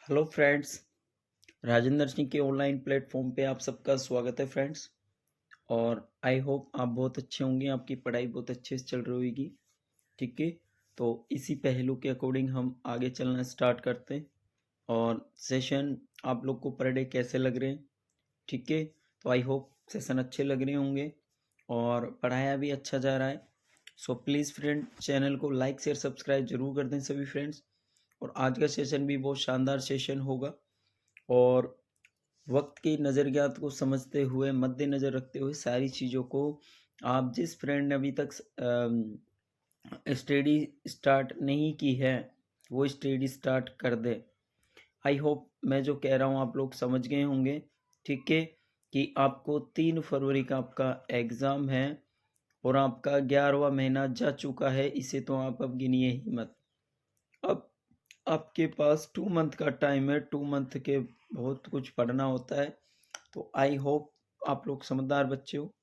Hello friends. Rajendra Singh के online platform पे आप सबका स्वागत है फ्रेंड्स। और आई होप आप बहुत अच्छे होंगे, आपकी पढ़ाई बहुत अच्छे से चल रही होगी। ठीक है, तो इसी पहलू के अकॉर्डिंग हम आगे चलना स्टार्ट करते हैं। और सेशन आप लोग को पर डे कैसे लग रहे हैं? ठीक है, तो आई होप सेशन अच्छे लग रहे होंगे और पढ़ाया भी अच्छा जा रहा है। सो प्लीज़ फ्रेंड, चैनल को लाइक शेयर सब्सक्राइब जरूर कर दें सभी फ्रेंड्स। और आज का सेशन भी बहुत शानदार सेशन होगा। और वक्त की नज़रियात को समझते हुए, मद्देनज़र रखते हुए सारी चीज़ों को आप जिस फ्रेंड ने अभी तक स्टडी स्टार्ट नहीं की है वो स्टडी स्टार्ट कर दे। आई होप मैं जो कह रहा हूँ आप लोग समझ गए होंगे। ठीक है, कि आपको 3 फरवरी का आपका एग्ज़ाम है और आपका 11वां महीना जा चुका है, इसे तो आप अब गिनिए ही मत। अब आपके पास 2 मंथ का टाइम है, 2 मंथ के बहुत कुछ पढ़ना होता है। तो आई होप आप लोग समझदार बच्चे हो।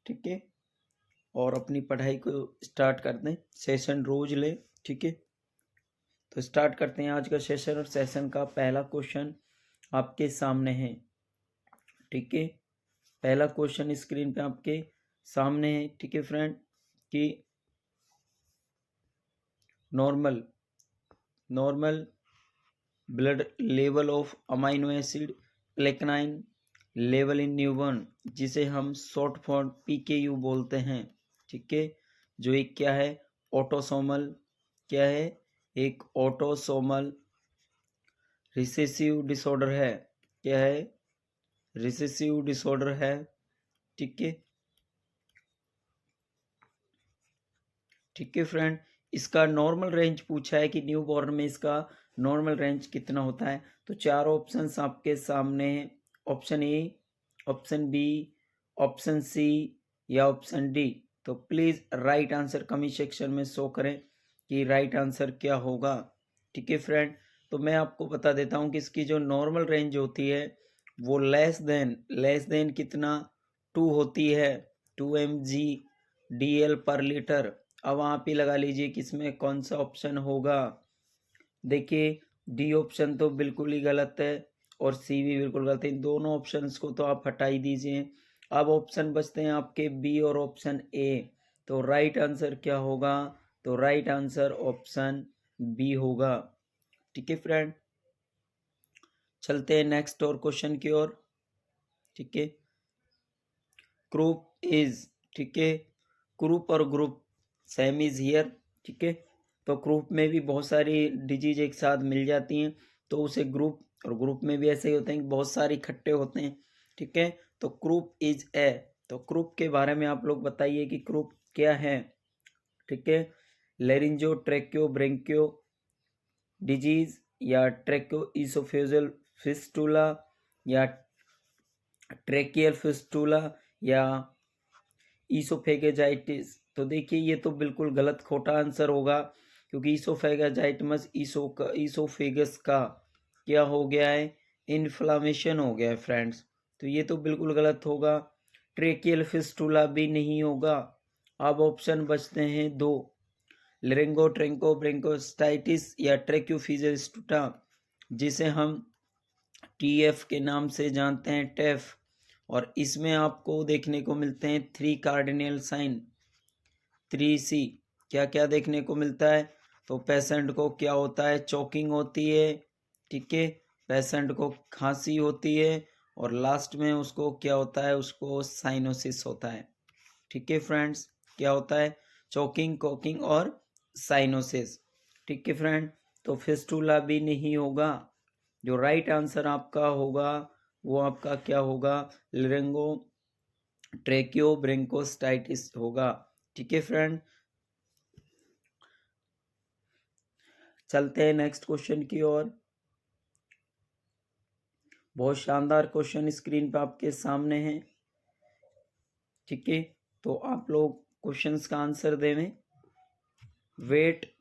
ठीक है, और अपनी पढ़ाई को स्टार्ट कर दें, सेशन रोज ले। ठीक है, तो स्टार्ट करते हैं आज का सेशन। और सेशन का पहला क्वेश्चन आपके सामने है। ठीक है, पहला क्वेश्चन स्क्रीन पे आपके सामने है। ठीक है फ्रेंड, कि normal normal blood level of amino acid प्लेकनाइन लेवल इन न्यूबॉर्न, जिसे हम शॉर्ट फॉर्म पीकेयू बोलते हैं। ठीक है, जो एक क्या है, ऑटोसोमल, क्या है, एक ऑटोसोमल रिसेसिव डिसऑर्डर है। क्या है, रिसेसिव डिसऑर्डर है। ठीक है, ठीक है फ्रेंड, इसका नॉर्मल रेंज पूछा है कि न्यू बॉर्न में इसका नॉर्मल रेंज कितना होता है। तो चार ऑप्शंस आपके सामने हैं। Option A, option B, option C या ऑप्शन डी। तो please right answer comment section में शो करें कि राइट आंसर क्या होगा। ठीक है फ्रेंड, तो मैं आपको बता देता हूँ कि इसकी जो नॉर्मल रेंज होती है वो लेस देन कितना, 2 होती है, 2 mg/dl। अब आप ही लगा लीजिए कि इसमें कौन सा ऑप्शन होगा। देखिए, डी ऑप्शन तो बिल्कुल ही गलत है और सी भी बिल्कुल गलत है। इन दोनों ऑप्शंस को तो आप हटा ही दीजिए। अब ऑप्शन बचते हैं आपके बी और ऑप्शन ए। तो राइट आंसर क्या होगा? तो राइट आंसर ऑप्शन बी होगा। ठीक है फ्रेंड, चलते हैं नेक्स्ट और क्वेश्चन की ओर। ठीक है, ग्रुप इज, ठीक है, ग्रुप और ग्रुप सेम इज हियर। ठीक है, तो ग्रुप में भी बहुत सारी डिजीज एक साथ मिल जाती हैं, तो उसे ग्रुप, और ग्रुप में भी ऐसे ही होते हैं कि बहुत सारे इकट्ठे होते हैं। ठीक है, तो ग्रुप इज ए। तो ग्रुप के बारे में आप लोग बताइए कि ग्रुप क्या है। ठीक है, लेरिंजो ट्रेक्यो ब्रेंक्यो डिजीज, या ट्रेक्यो इसोफेजल फिस्टुला, या ट्रेकियल फिस्टुला, या ईसोफेगेजाइटिस। तो देखिए, ये तो बिल्कुल गलत खोटा आंसर होगा, क्योंकि ईसोफेगेजाइटमस ईसोफेगस का क्या हो गया है, इन्फ्लामेशन हो गया है फ्रेंड्स। तो ये तो बिल्कुल गलत होगा। ट्रेकियल फिस्टुला भी नहीं होगा। अब ऑप्शन बचते हैं 2, लेरिंगो ट्रेंको ब्रेंकोस्टाइटिस या ट्रेक्योफिजिस्टुटा, जिसे हम टीएफ के नाम से जानते हैं, टेफ। और इसमें आपको देखने को मिलते हैं 3 कार्डिनल साइन, 3C। क्या क्या देखने को मिलता है? तो पेशेंट को क्या होता है, चोकिंग होती है। ठीक है, पेशेंट को खांसी होती है, और लास्ट में उसको क्या होता है, उसको साइनोसिस होता है। ठीक है फ्रेंड्स, क्या होता है, चोकिंग, कोकिंग और साइनोसिस। ठीक है फ्रेंड, तो फिस्टुला भी नहीं होगा। जो राइट आंसर आपका होगा वो आपका क्या होगा, लेरिंगो ट्रेकियो ब्रेंकोस्टाइटिस होगा। ठीक है फ्रेंड, चलते हैं नेक्स्ट क्वेश्चन की ओर। बहुत शानदार क्वेश्चन स्क्रीन पे आपके सामने है। ठीक है, तो आप लोग क्वेश्चंस का आंसर देवें। वेट,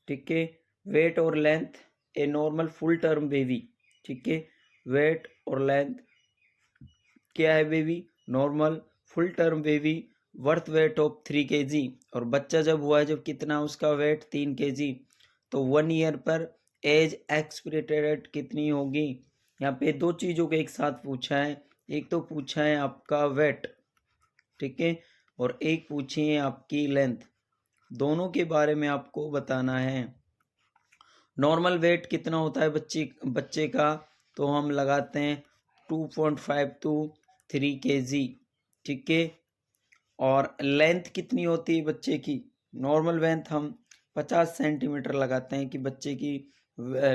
ठीक है, वेट और length, a normal full term baby. ठीक है, वेट और लेंथ क्या है baby, normal, full term baby, worth weight of 3 kg, और बच्चा जब हुआ है जब कितना उसका वेट 3 kg, तो 1 ईयर पर एज एक्सपेक्टेड कितनी होगी। यहाँ पे दो चीज़ों को एक साथ पूछा है, एक तो पूछा है आपका वेट, ठीक है, और एक पूछी है आपकी लेंथ, दोनों के बारे में आपको बताना है। नॉर्मल वेट कितना होता है बच्चे का, तो हम लगाते हैं 2.5 to 3 kg, ठीक है। और लेंथ कितनी होती है बच्चे की, नॉर्मल लेंथ हम 50 सेंटीमीटर लगाते हैं कि बच्चे की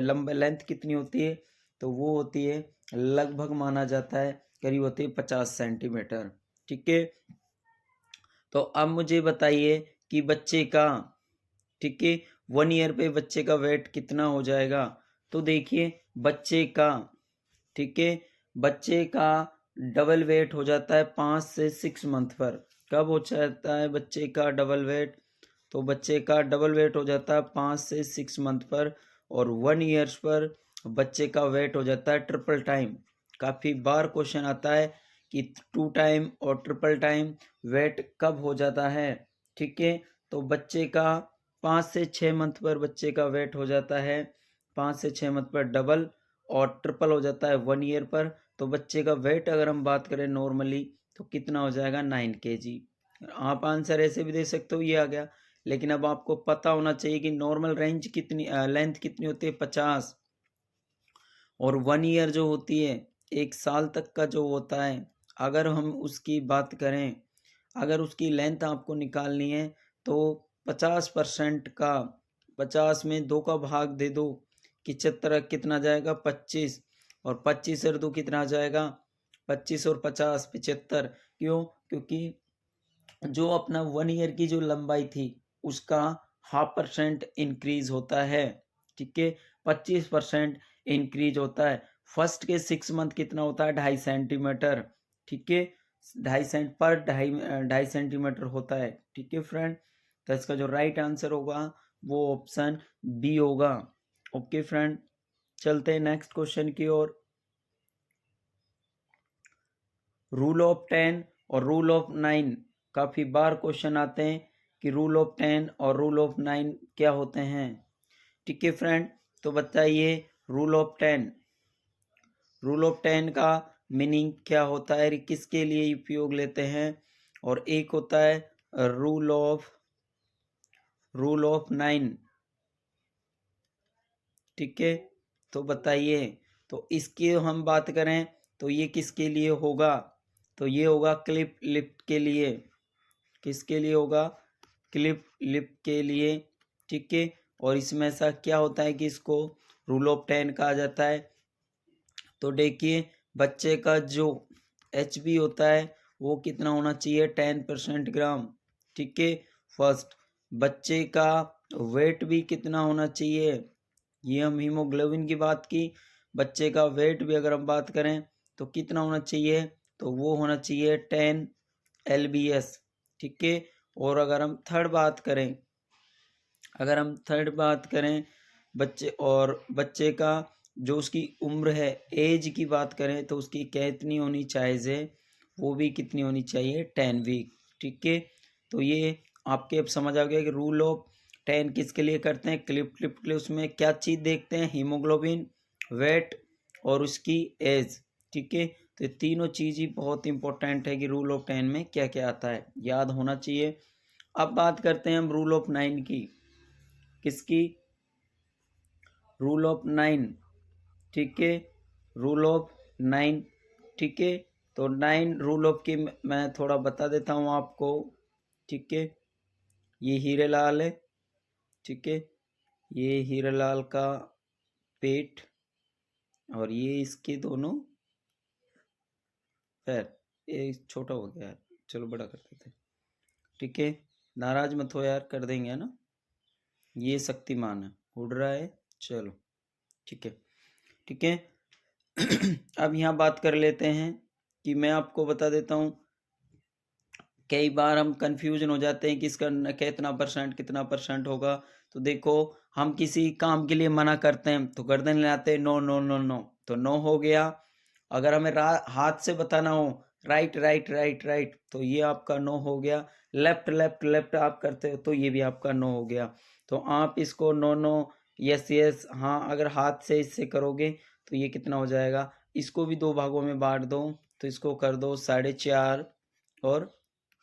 लंबा लेंथ कितनी होती है, तो वो होती है लगभग माना जाता है करीब होती है 50 सेंटीमीटर, ठीक है। तो अब मुझे बताइए कि बच्चे का, ठीक है, 1 ईयर पे बच्चे का वेट कितना हो जाएगा। तो देखिए बच्चे का, ठीक है, बच्चे का डबल वेट हो जाता है 5 से 6 मंथ पर। कब हो जाता है बच्चे का डबल वेट, तो बच्चे का डबल वेट हो जाता है 5 से 6 मंथ पर, और 1 ईयर्स पर बच्चे का वेट हो जाता है ट्रिपल टाइम। काफ़ी बार क्वेश्चन आता है कि 2 टाइम और ट्रिपल टाइम वेट कब हो जाता है, ठीक है। तो बच्चे का 5 से 6 मंथ पर बच्चे का वेट हो जाता है 5 से 6 मंथ पर डबल, और ट्रिपल हो जाता है 1 ईयर पर। तो बच्चे का वेट अगर हम बात करें नॉर्मली तो कितना हो जाएगा 9 kg। आप आंसर ऐसे भी दे सकते हो, ये आ गया, लेकिन अब आपको पता होना चाहिए कि नॉर्मल रेंज कितनी, लेंथ कितनी होती है 50, और 1 ईयर जो होती है 1 साल तक का जो होता है, अगर हम उसकी बात करें, अगर उसकी लेंथ आपको निकालनी है तो 50% का, 50 में 2 का भाग दे दो, 75 कितना जाएगा 25, और 25 और 2 कितना जाएगा 25 और 50 75। क्यों, क्योंकि जो अपना 1 ईयर की जो लंबाई थी उसका 0.5% इंक्रीज होता है, ठीक है, 25% इंक्रीज होता है। फर्स्ट के 6 मंथ कितना होता है 2.5 सेंटीमीटर, ठीक है, 2.5 सेंटीमीटर होता है, ठीक है फ्रेंड। तो इसका जो राइट आंसर होगा वो ऑप्शन बी होगा। ओके फ्रेंड, चलते हैं नेक्स्ट क्वेश्चन की ओर। रूल ऑफ 10 और रूल ऑफ 9, काफ़ी बार क्वेश्चन आते हैं कि रूल ऑफ 10 और रूल ऑफ 9 क्या होते हैं, ठीक है फ्रेंड। तो बताइए रूल ऑफ 10, रूल ऑफ 10 का मीनिंग क्या होता है, किसके लिए उपयोग लेते हैं, और एक होता है रूल ऑफ 9, ठीक है। तो बताइए, तो इसकी हम बात करें तो ये किसके लिए होगा, तो ये होगा क्लिप लिफ्ट के लिए, किसके लिए होगा, क्लिप लिप के लिए, ठीक है। और इसमें ऐसा क्या होता है कि इसको रूल ऑफ 10 कहा जाता है। तो देखिए बच्चे का जो HB होता है वो कितना होना चाहिए 10% ग्राम, ठीक है। फर्स्ट, बच्चे का वेट भी कितना होना चाहिए, ये हम हीमोग्लोबिन की बात की, बच्चे का वेट भी अगर हम बात करें तो कितना होना चाहिए, तो वो होना चाहिए 10 LBS, ठीक है। और अगर हम थर्ड बात करें, अगर हम थर्ड बात करें बच्चे का जो उसकी उम्र है, एज की बात करें तो उसकी कितनी होनी चाहिए, वो भी कितनी होनी चाहिए 10 वीक, ठीक है। तो ये आपके अब समझ आ गया कि रूल ऑफ 10 किसके लिए करते हैं, क्लिप क्लिप के लिए। उसमें क्या चीज़ देखते हैं, हीमोग्लोबिन, वेट और उसकी एज, ठीक है। तो ये तीनों चीज़ ही बहुत इंपॉर्टेंट है कि रूल ऑफ 10 में क्या क्या आता है, याद होना चाहिए। अब बात करते हैं हम रूल ऑफ 9 की, किसकी, रूल ऑफ 9, ठीक है, रूल ऑफ 9, ठीक है। तो 9 रूल ऑफ की मैं थोड़ा बता देता हूँ आपको, ठीक है। ये हीरेलाल है, ठीक है, ये हीरेलाल का पेट, और ये इसके दोनों पैर, ये छोटा हो गया है, चलो बड़ा कर देते हैं, ठीक है। नाराज मत हो यार, कर देंगे है ना। ये शक्तिमान है, उड़ रहा है, चलो ठीक है, ठीक है। अब यहाँ बात कर लेते हैं कि मैं आपको बता देता हूँ, कई बार हम कंफ्यूजन हो जाते हैं कि इसका कितना परसेंट होगा। तो देखो हम किसी काम के लिए मना करते हैं तो गर्दन हिलाते हैं, नो नो नो नो, तो नो हो गया। अगर हमें हाथ से बताना हो राइट राइट राइट राइट, तो ये आपका नो हो गया। लेफ्ट लेफ्ट लेफ्ट आप करते हो तो ये भी आपका नो हो गया। तो आप इसको नो नो, यस यस, हाँ, अगर हाथ से इससे करोगे तो ये कितना हो जाएगा। इसको भी दो भागों में बांट दो, तो इसको कर दो 4.5 और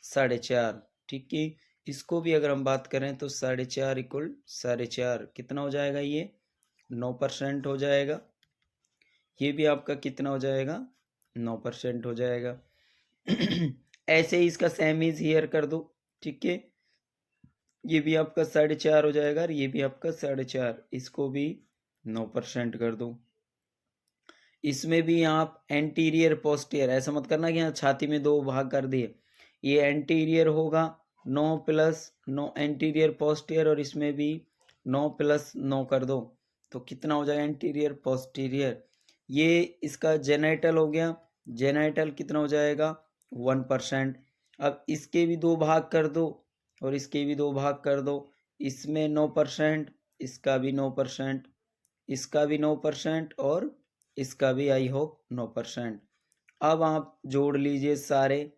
4.5, ठीक है। इसको भी अगर हम बात करें तो 4.5 इक्वल 4.5 कितना हो जाएगा, ये 9% हो जाएगा। ये भी आपका कितना हो जाएगा, 9% हो जाएगा। ऐसे ही इसका सेम इज हियर कर दो, ठीक है। ये भी आपका 4.5 हो जाएगा और ये भी आपका 4.5, इसको भी 9% कर दो। इसमें भी आप एंटीरियर पोस्टीरियर, ऐसा मत करना कि यहाँ छाती में 2 भाग कर दिए। ये एंटीरियर होगा 9 प्लस 9 एंटीरियर पोस्टीरियर, और इसमें भी 9 प्लस 9 कर दो, तो कितना हो जाएगा एंटीरियर पोस्टीरियर। ये इसका जेनाइटल हो गया, जेनाइटल कितना हो जाएगा 1%। अब इसके भी 2 भाग कर दो और इसके भी 2 भाग कर दो, इसमें 9%, इसका भी 9%, इसका भी 9% और इसका भी आई होप 9%। अब आप जोड़ लीजिए सारे,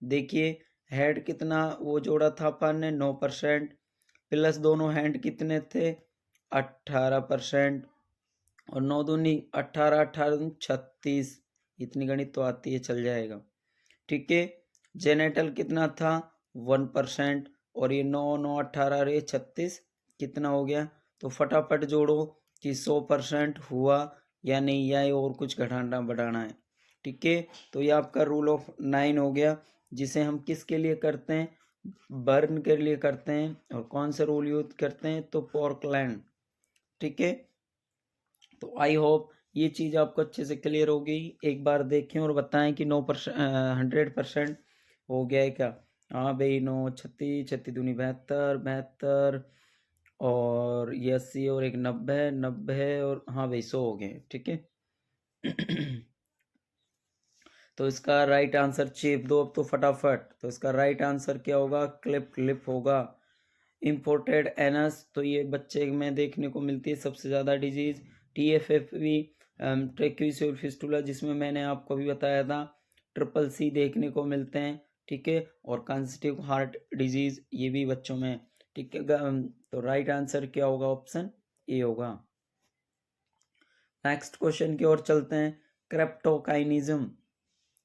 देखिए हेड कितना वो जोड़ा था अपन ने 9%, प्लस दोनों हैंड कितने थे 18%, और 9 दूनी 18, 18 दूनी 36, इतनी गणित तो आती है, चल जाएगा, ठीक है। जेनेटल कितना था 1%, और ये 9 9 18 और ये 36 कितना हो गया। तो फटाफट जोड़ो कि 100% हुआ या नहीं, या और कुछ घटाना बढ़ाना है, ठीक है। तो ये आपका रूल ऑफ 9 हो गया, जिसे हम किसके लिए करते हैं, बर्न के लिए करते हैं। और कौन सा रूल यूज करते हैं, तो पोर्टलैंड, ठीक है। तो आई होप ये चीज़ आपको अच्छे से क्लियर होगी। एक बार देखें और बताएं कि 9% 100% हो गया है क्या। हाँ भाई, 9 36 36 दूनी 72 72, और ये 80 और एक 90 90, और हाँ भाई 100 हो गए, ठीक है। तो इसका राइट आंसर चेप दो अब तो फटाफट। तो इसका राइट आंसर क्या होगा, क्लिप क्लिप होगा। इम्पोर्टेड एनस, तो ये बच्चे में देखने को मिलती है सबसे ज़्यादा डिजीज़। TFFV ट्रैक्यूसियल फिस्टुला, जिसमें मैंने आपको भी बताया था। CCC देखने को मिलते हैं, ठीक है। और कंस्टिट्यूटिव हार्ट डिजीज़, ये भी बच्चों में, ठीक है। तो राइट आंसर क्या होगा, ऑप्शन ए होगा। नेक्स्ट क्वेश्चन की ओर चलते हैं। क्रेप्टोकाइनिज्म,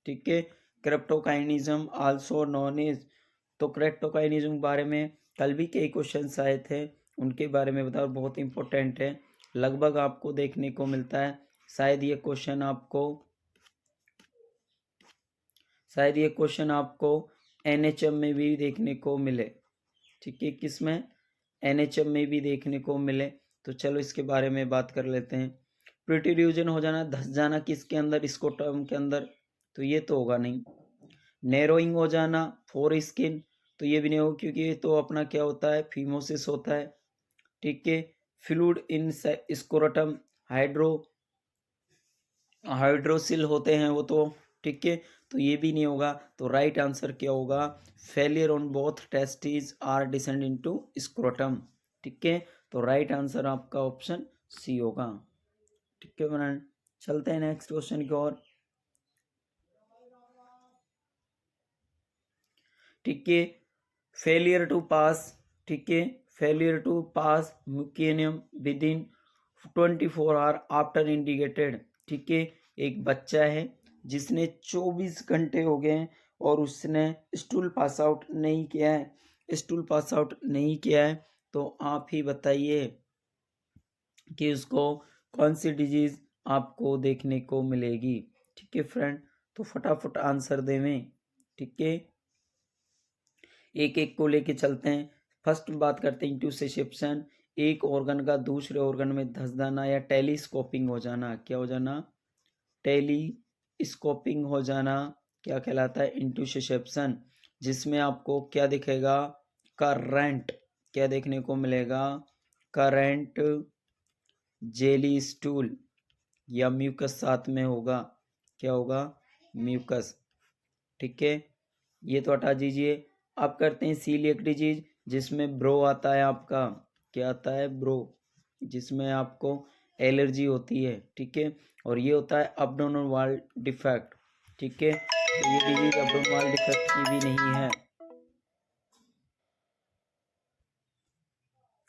ठीक है। क्रेप्टोकाइनिज्म आल्सो नोन एज, तो क्रेप्टोकाइनिज्म के बारे में कल भी कई क्वेश्चन आए थे, उनके बारे में बताओ, बहुत इंपॉर्टेंट है, लगभग आपको देखने को मिलता है। शायद ये क्वेश्चन आपको NHM में भी देखने को मिले, ठीक है। किसमें, NHM में भी देखने को मिले। तो चलो इसके बारे में बात कर लेते हैं। प्रोट्रूजन हो जाना, धस जाना किसके अंदर, इसको टर्म के अंदर, तो ये तो होगा नहीं। नैरोइंग हो जाना फोर स्किन, तो ये भी नहीं होगा, क्योंकि ये तो अपना क्या होता है, फीमोसिस होता है, ठीक है। फ्लूइड इन स्कोरटम, हाइड्रोसिल होते हैं वो तो, ठीक है। तो ये भी नहीं होगा। तो राइट आंसर क्या होगा, failure on both testis are descend into scrotum, ठीक है। तो राइट आंसर आपका ऑप्शन सी होगा, ठीक है फ्रेंड। चलते हैं नेक्स्ट क्वेश्चन की ओर, ठीक है। फेलियर टू पास, ठीक है, failure to pass meconium within 24 hour after indicated, ठीक है। एक बच्चा है जिसने 24 घंटे हो गए हैं और उसने स्टूल पास आउट नहीं किया है, स्टूल पास आउट नहीं किया है। तो आप ही बताइए कि उसको कौन सी डिजीज आपको देखने को मिलेगी, ठीक है फ्रेंड। तो फटाफट आंसर देवें, ठीक है। एक एक को लेके चलते हैं। फर्स्ट बात करते हैं इंटरसेप्शन, एक ऑर्गन का दूसरे ऑर्गन में धंस जाना या टेलीस्कोपिंग हो जाना, क्या हो जाना, टेलीस्कोपिंग हो जाना, क्या कहलाता है, इंटरसेप्शन। जिसमें आपको क्या दिखेगा, करंट, क्या देखने को मिलेगा, करंट, जेली स्टूल, या म्यूकस साथ में होगा, क्या होगा, म्यूकस, ठीक है। ये तो हटा दीजिए। अब करते हैं सीलिएक डिजीज, जिसमें ब्रो आता है आपका, क्या आता है, ब्रो, जिसमें आपको एलर्जी होती है, ठीक है। और ये होता है अब्डोमिनल वॉल डिफेक्ट, ठीक है। तो ये डिजीज एब्डोमिनल डिफेक्ट की भी नहीं है।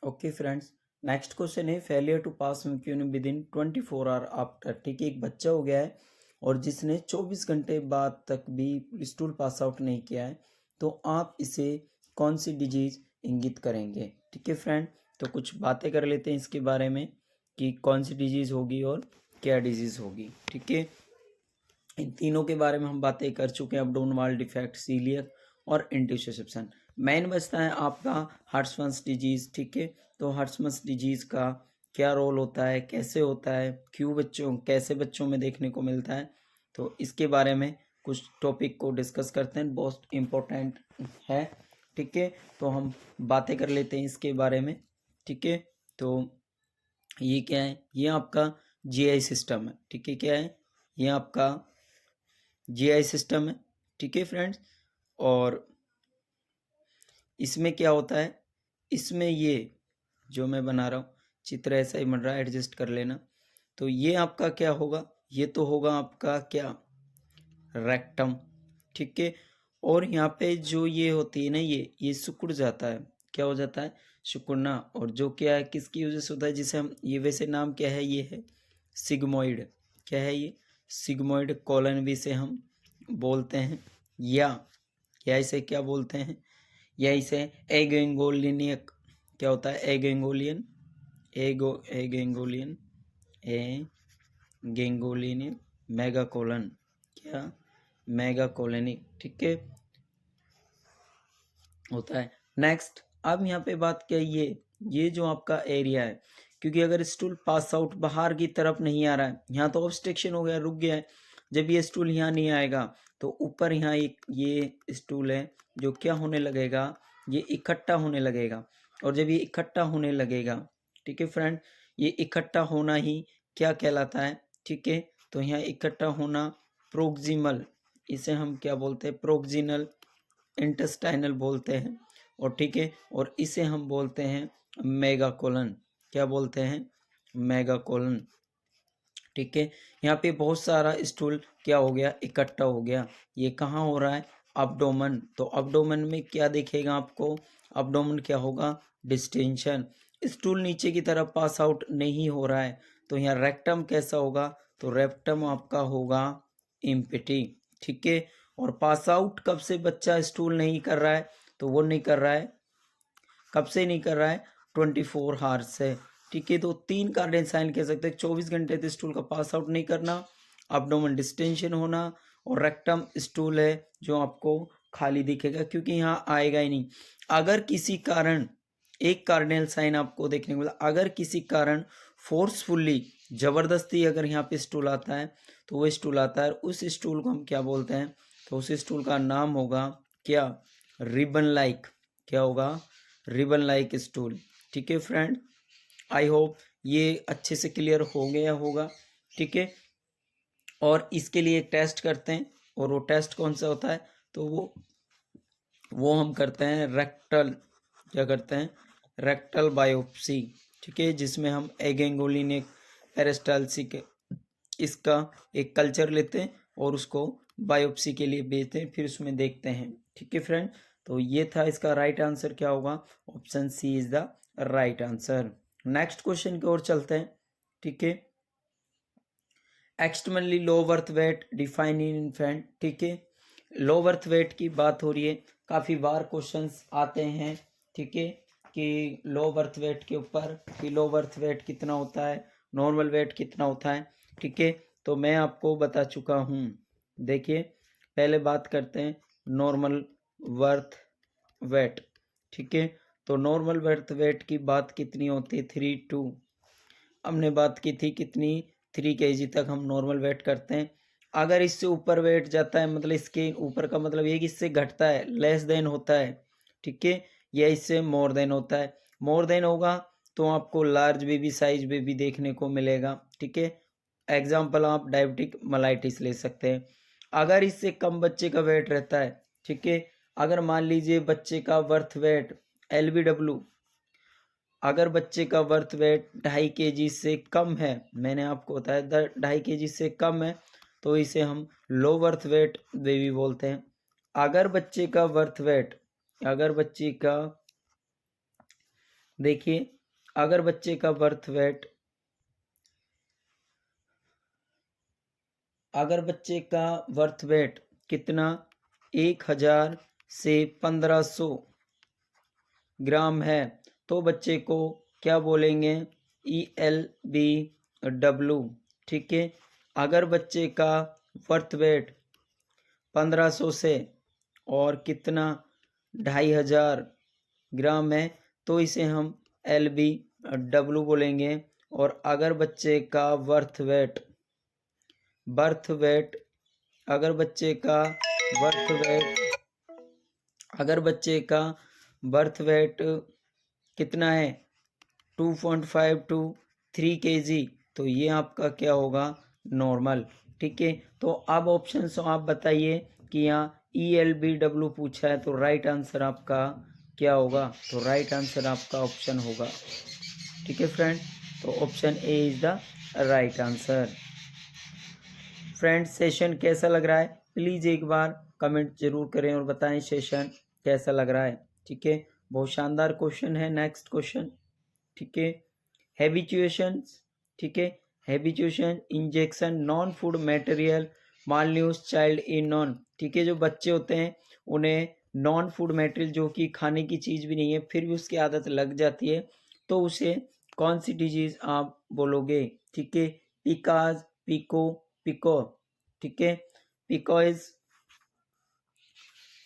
ओके फ्रेंड्स, नेक्स्ट क्वेश्चन है failure to pass meconium within 24 hour after. ठीक है, एक बच्चा हो गया है और जिसने 24 घंटे बाद तक भी स्टूल पास आउट नहीं किया है, तो आप इसे कौन सी डिजीज इंगित करेंगे। ठीक है फ्रेंड, तो कुछ बातें कर लेते हैं इसके बारे में कि कौन सी डिजीज होगी और क्या डिजीज होगी। ठीक है, इन तीनों के बारे में हम बातें कर चुके हैं, एब्डोमिनल डिफेक्ट, सीलियक और इंटरसेप्शन। मेन बचता है आपका हर्ट्समन्स डिजीज। ठीक है, तो हर्ट्समन्स डिजीज का क्या रोल होता है, कैसे होता है, क्यों बच्चों कैसे बच्चों में देखने को मिलता है, तो इसके बारे में कुछ टॉपिक को डिस्कस करते हैं, बहुत इम्पोर्टेंट है। ठीक है, तो हम बातें कर लेते हैं इसके बारे में। ठीक है, तो ये क्या है, ये आपका जीआई सिस्टम है। ठीक है, क्या है, ये आपका जीआई सिस्टम है। ठीक है फ्रेंड्स, और इसमें क्या होता है, इसमें ये जो मैं बना रहा हूँ चित्र ऐसा ही बन रहा है, एडजस्ट कर लेना। तो ये आपका क्या होगा, ये तो होगा आपका क्या, रेक्टम। ठीक है, और यहाँ पे जो ये होती है ना, ये सिकुड़ जाता है, क्या हो जाता है, सिकुड़ना। और जो क्या है, किसकी वजह से होता है, जिसे हम, ये वैसे नाम क्या है, ये है सिग्मोइड। क्या है ये, सिग्मोइड कॉलन भी से हम बोलते हैं, या इसे क्या बोलते हैं, या इसे एगेंगोलिनियक, क्या होता है, एगेंगोलियन, एगेंगोलियन, एगेंगोलिनियक, मेगाकोलन, क्या, मेगाकोलोनिक। ठीक है, होता है। नेक्स्ट, अब यहाँ पे बात क्या है, ये जो आपका एरिया है, क्योंकि अगर स्टूल पास आउट बाहर की तरफ नहीं आ रहा है, यहाँ तो ऑब्स्ट्रक्शन हो गया, रुक गया है। जब ये स्टूल यहाँ नहीं आएगा तो ऊपर यहाँ एक ये स्टूल है जो क्या होने लगेगा, ये इकट्ठा होने लगेगा। और जब ये इकट्ठा होने लगेगा, ठीक है फ्रेंड, ये इकट्ठा होना ही क्या कहलाता है। ठीक है, तो यहाँ इकट्ठा होना प्रोक्सिमल, इसे हम क्या बोलते हैं, प्रोक्सिनल इंटेस्टाइनल बोलते हैं। और ठीक है, और इसे हम बोलते हैं मेगाकोलन, क्या बोलते हैं, मेगाकोलन। ठीक है, यहाँ पे बहुत सारा स्टूल क्या हो गया, इकट्ठा हो गया। ये कहाँ हो रहा है, अब्डोमन। तो अब्डोमन में क्या दिखेगा आपको, अब्डोमन क्या होगा, डिस्टेंशन। स्टूल नीचे की तरफ पास आउट नहीं हो रहा है, तो यहाँ रेक्टम कैसा होगा, तो रेक्टम आपका होगा इम्पिटी। ठीक है, और पास आउट कब से बच्चा स्टूल नहीं कर रहा है, तो वो नहीं कर रहा है, कब से नहीं कर रहा है, 24 हार्स से। ठीक है, तो 3 कार्डिनल साइन कह सकते हैं, 24 घंटे तक स्टूल का पास आउट नहीं करना, अब्डोमेन डिस्टेंशन होना, और रेक्टम स्टूल है जो आपको खाली दिखेगा क्योंकि यहाँ आएगा ही नहीं। अगर किसी कारण एक कार्डिनल साइन आपको देखने को मिला, अगर किसी कारण फोर्सफुल्ली, जबरदस्ती अगर यहाँ पे स्टूल आता है, तो वो स्टूल आता है, उस स्टूल को हम क्या बोलते हैं, तो उस स्टूल का नाम होगा क्या, रिबन लाइक, क्या होगा, रिबन लाइक स्टूल। ठीक है फ्रेंड, आई होप ये अच्छे से क्लियर हो गया होगा। ठीक है, और इसके लिए एक टेस्ट करते हैं, और वो टेस्ट कौन सा होता है, तो वो हम करते हैं रेक्टल, क्या करते हैं, रेक्टल बायोप्सी। ठीक है, जिसमें हम एगेंगोलिनिक पेरिस्टाल्सिक इसका एक कल्चर लेते हैं और उसको बायोप्सी के लिए भेजते हैं, फिर उसमें देखते हैं। ठीक है फ्रेंड, तो ये था इसका राइट आंसर, क्या होगा, option C is the right answer. Next question की ओर चलते हैं। ठीक है, extremely low birth weight define in infant. ठीक है, लो बर्थ वेट की बात हो रही है, काफ़ी बार क्वेश्चंस आते हैं। ठीक है, कि लो बर्थ वेट के ऊपर, कि लो बर्थ वेट कितना होता है, नॉर्मल वेट कितना होता है। ठीक है, तो मैं आपको बता चुका हूँ। देखिए, पहले बात करते हैं नॉर्मल बर्थ वेट। ठीक है, तो नॉर्मल बर्थ वेट की बात कितनी होती है, 3 to, हमने बात की थी कितनी, 3 kg तक हम नॉर्मल वेट करते हैं। अगर इससे ऊपर वेट जाता है, मतलब इसके ऊपर का मतलब ये कि इससे घटता है, लेस देन होता है। ठीक है, या इससे मोर देन होता है। मोर देन होगा तो आपको लार्ज बेबी साइज बेबी देखने को मिलेगा। ठीक है, एग्जाम्पल आप डायबिटिक मलाइटिस ले सकते हैं। अगर इससे कम बच्चे का वेट रहता है, ठीक है, अगर मान लीजिए बच्चे का बर्थ वेट LBW, अगर बच्चे का बर्थ वेट 2.5 kg से कम है, मैंने आपको बताया 2.5 kg से कम है, तो इसे हम लो बर्थ वेट बेबी बोलते हैं। अगर बच्चे का बर्थ वेट, अगर बच्चे का, देखिए अगर बच्चे का बर्थ वेट, अगर बच्चे का बर्थ वेट कितना 1000 से 1500 ग्राम है तो बच्चे को क्या बोलेंगे, ELBW। ठीक है, अगर बच्चे का बर्थ वेट 1500 से और कितना 2500 ग्राम है तो इसे हम LBW बोलेंगे। और अगर बच्चे का बर्थ वेट, अगर बच्चे का बर्थ वेट, अगर बच्चे का बर्थ वेट कितना है 2.5 टू 3 kg, तो ये आपका क्या होगा, नॉर्मल। ठीक है, तो अब ऑप्शन आप बताइए कि यहाँ ELBW पूछा है तो राइट आंसर आपका क्या होगा, तो राइट आंसर आपका ऑप्शन होगा। ठीक है फ्रेंड, तो option A is the right answer. Friends, session कैसा लग रहा है प्लीज़ एक बार कमेंट जरूर करें और बताएं सेशन कैसा लग रहा है। ठीक है, बहुत शानदार क्वेश्चन है। नेक्स्ट क्वेश्चन, ठीक है, हैबिचुएशंस। ठीक है, habituation ingestion non food material मालन्यूज चाइल्ड इन नॉन। ठीक है, जो बच्चे होते हैं उन्हें नॉन फूड मटेरियल जो कि खाने की चीज़ भी नहीं है फिर भी उसकी आदत लग जाती है, तो उसे कौन सी डिजीज आप बोलोगे। ठीक है, पिकाज, पिको, पिको। ठीक है, पिकोज,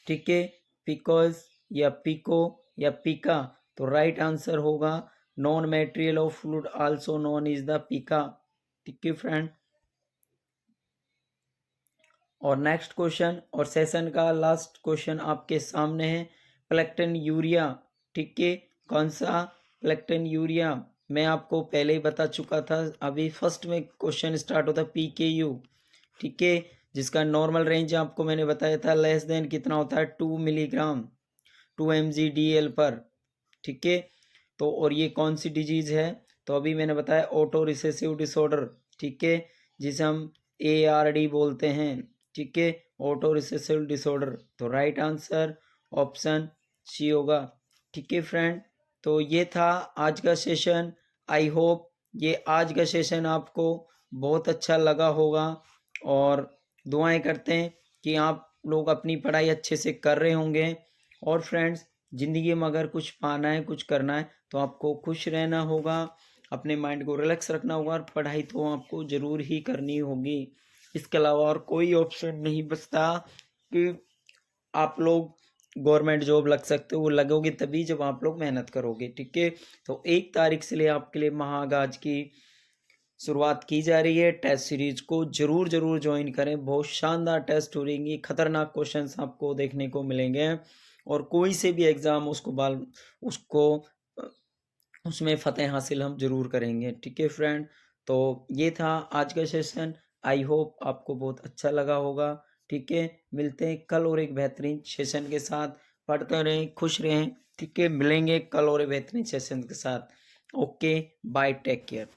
ठीक है, पिकोज या पिको या पिका, तो राइट आंसर होगा non material of fluid also known is the pica. ठीक है फ्रेंड, और नेक्स्ट क्वेश्चन और सेशन का लास्ट क्वेश्चन आपके सामने है, प्लेक्टन यूरिया। ठीक है, कौन सा, प्लेक्टन यूरिया। मैं आपको पहले ही बता चुका था, अभी फर्स्ट में क्वेश्चन स्टार्ट होता है PKU। ठीक है, जिसका नॉर्मल रेंज आपको मैंने बताया था लेस देन कितना होता है 2 मिलीग्राम 2 mg/dl पर। ठीक है, तो और ये कौन सी डिजीज है, तो अभी मैंने बताया ऑटो रिसेसिव डिसऑर्डर। ठीक है, जिसे हम ARD बोलते हैं। ठीक है, ऑटो रिसेसिव डिसऑर्डर, तो राइट आंसर ऑप्शन सी होगा। ठीक है फ्रेंड, तो ये था आज का सेशन। आई होप ये आज का सेशन आपको बहुत अच्छा लगा होगा और दुआएं करते हैं कि आप लोग अपनी पढ़ाई अच्छे से कर रहे होंगे। और फ्रेंड्स, ज़िंदगी में अगर कुछ पाना है, कुछ करना है, तो आपको खुश रहना होगा, अपने माइंड को रिलैक्स रखना होगा और पढ़ाई तो आपको ज़रूर ही करनी होगी। इसके अलावा और कोई ऑप्शन नहीं बचता कि आप लोग गवर्नमेंट जॉब लग सकते हो, वो लगोगे तभी जब आप लोग मेहनत करोगे। ठीक है, तो 1 तारीख से लिए आपके लिए महागाज की शुरुआत की जा रही है। टेस्ट सीरीज को जरूर ज्वाइन करें, बहुत शानदार टेस्ट हो रहेंगी, खतरनाक क्वेश्चंस आपको देखने को मिलेंगे और कोई से भी एग्ज़ाम उसको उसमें फ़तेह हासिल हम जरूर करेंगे। ठीक है फ्रेंड, तो ये था आज का सेशन। आई होप आपको बहुत अच्छा लगा होगा। ठीक है, मिलते हैं कल और एक बेहतरीन सेशन के साथ। पढ़ते रहें, खुश रहें। ठीक है, मिलेंगे कल और एक बेहतरीन सेशन के साथ। Okay, bye, take care.